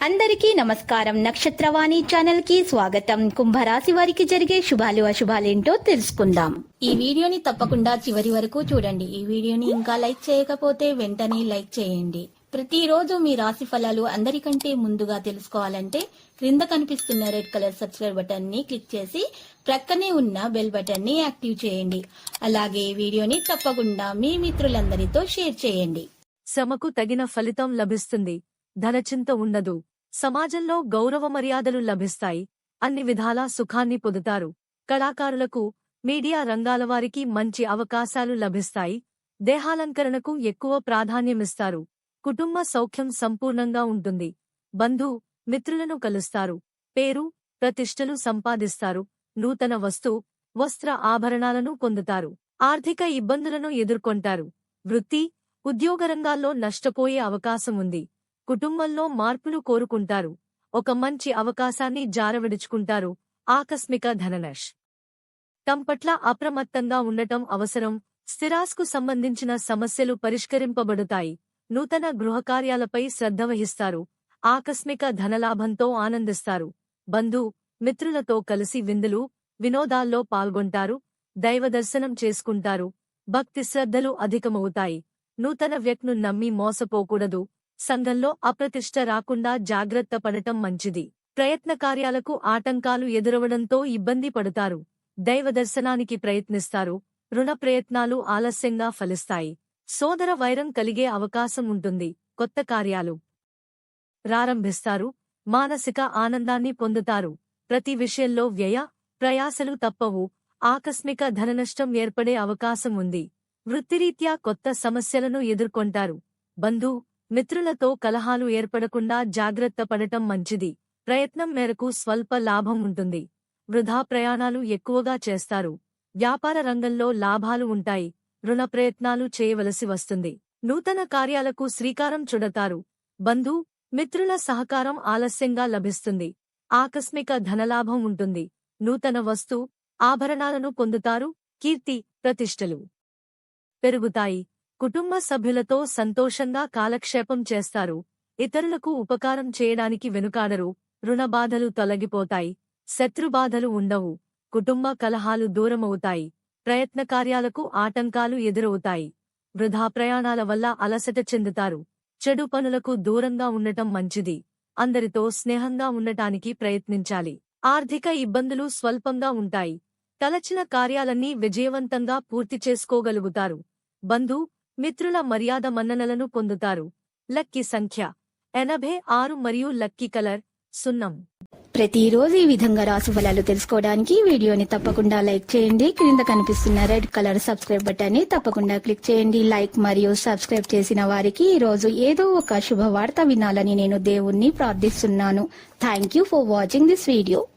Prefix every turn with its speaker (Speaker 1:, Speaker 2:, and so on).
Speaker 1: అందరికీ నమస్కారం. నక్షత్రవాణి ఛానల్ కి స్వాగతం. కుంభరాశి వారికి జరిగే శుభాలు అశుభాలేంటో తెలుసుకుందాం. ఈ వీడియోని తప్పకుండా చివరి వరకు చూడండి. ఈ వీడియోని ఇంకా లైక్ చేయకపోతే వెంటనే లైక్ చేయండి. ప్రతిరోజు మీ రాశి ఫలాలు అందరికంటే ముందుగా తెలుసుకోవాలంటే క్రింద కనిపిస్తున్న రెడ్ కలర్ సబ్స్క్రైబ్ బటన్ ని క్లిక్ చేసి ప్రక్కనే ఉన్న బెల్ బటన్ ని యాక్టివ్ చేయండి. అలాగే వీడియోని తప్పకుండా మీ మిత్రులందరితో షేర్ చేయండి.
Speaker 2: శ్రమకు తగిన ఫలితం లభిస్తుంది. ధనచింత ఉండదు. సమాజంలో గౌరవ మర్యాదలు లభిస్తాయి. అన్ని విధాలా సుఖాన్ని పొందుతారు. కళాకారులకు, మీడియా రంగాల వారికి మంచి అవకాశాలు లభిస్తాయి. దేహాలంకరణకు ఎక్కువ ప్రాధాన్యమిస్తారు. కుటుంబ సౌఖ్యం సంపూర్ణంగా ఉంటుంది. బంధు మిత్రులను కలుస్తారు. పేరు ప్రతిష్టలు సంపాదిస్తారు. నూతన వస్త్ర ఆభరణాలను పొందుతారు. ఆర్థిక ఇబ్బందులను ఎదుర్కొంటారు. వృత్తి, ఉద్యోగ రంగాల్లో నష్టపోయే అవకాశం ఉంది. కుటుంబంలో మార్పులు కోరుకుంటారు. ఒక మంచి అవకాశాన్ని జారవిడుచుకుంటారు. ఆకస్మిక ధననష్ తమ పట్ల అప్రమత్తంగా ఉండటం అవసరం. స్థిరాస్కు సంబంధించిన సమస్యలు పరిష్కరింపబడుతాయి. నూతన గృహకార్యాలపై శ్రద్ధ వహిస్తారు. ఆకస్మిక ధనలాభంతో ఆనందిస్తారు. బంధు మిత్రులతో కలిసి విందులు, వినోదాల్లో పాల్గొంటారు. దైవదర్శనం చేసుకుంటారు. భక్తి శ్రద్ధలు అధికమవుతాయి. నూతన వ్యక్తిను నమ్మి మోసపోకూడదు. సంఘంలో అప్రతిష్ట రాకుండా జాగ్రత్త పడటం మంచిది. ప్రయత్న కార్యాలకు ఆటంకాలు ఎదురవడంతో ఇబ్బంది పడతారు. దైవదర్శనానికి ప్రయత్నిస్తారు. రుణ ప్రయత్నాలు ఆలస్యంగా ఫలిస్తాయి. సోదర వైరం కలిగే అవకాశం ఉంటుంది. కొత్త కార్యాలు ప్రారంభిస్తారు. మానసిక ఆనందాన్ని పొందుతారు. ప్రతి విషయంలో ప్రయాసలు తప్పవు. ఆకస్మిక ధననష్టం ఏర్పడే అవకాశం ఉంది. వృత్తిరీత్యా కొత్త సమస్యలను ఎదుర్కొంటారు. బంధు మిత్రులతో కలహాలు ఏర్పడకుండా జాగ్రత్త పడటం మంచిది. ప్రయత్నం మేరకు స్వల్ప లాభం ఉంటుంది. వృధా ప్రయాణాలు ఎక్కువగా చేస్తారు. వ్యాపార రంగంలో లాభాలు ఉంటాయి. రుణ ప్రయత్నాలు చేయవలసి వస్తుంది. నూతన కార్యాలకు శ్రీకారం చుడతారు. బంధు మిత్రుల సహకారం ఆలస్యంగా లభిస్తుంది. ఆకస్మిక ధనలాభం ఉంటుంది. నూతన ఆభరణాలను పొందుతారు. కీర్తి ప్రతిష్టలు పెరుగుతాయి. కుటుంబ సభ్యులతో సంతోషంగా కాలక్షేపం చేస్తారు. ఇతరులకు ఉపకారం చేయడానికి వెనుకాడరు. రుణబాధలు తొలగిపోతాయి. శత్రుబాధలు ఉండవు. కుటుంబ కలహాలు దూరమవుతాయి. ప్రయత్న కార్యాలకు ఆటంకాలు ఎదురవుతాయి. వృధా ప్రయాణాల వల్ల అలసట చెందుతారు. చెడు పనులకు దూరంగా ఉండటం మంచిది. అందరితో స్నేహంగా ఉండటానికి ప్రయత్నించాలి. ఆర్థిక ఇబ్బందులు స్వల్పంగా ఉంటాయి. తలచిన కార్యాలన్నీ విజయవంతంగా పూర్తి చేసుకోగలుగుతారు. బంధు మిత్రుల మర్యాద మన్ననలను పొందుతారు. లక్కీ సంఖ్య 86 మరియు లక్కీ కలర్ సున్నం.
Speaker 1: ప్రతిరోజు ఈ విధంగా రాశి ఫలాలు తెలుసుకోవడానికి వీడియోని తప్పకుండా లైక్ చేయండి. క్రింద కనిపిస్తున్న రెడ్ కలర్ సబ్స్క్రైబ్ బటన్ ని తప్పకుండా క్లిక్ చేయండి. లైక్ మరియు సబ్స్క్రైబ్ చేసిన వారికి ఈ రోజు ఏదో ఒక శుభవార్త వినాలని నేను దేవుణ్ణి ప్రార్థిస్తున్నాను. Thank you for watching this video.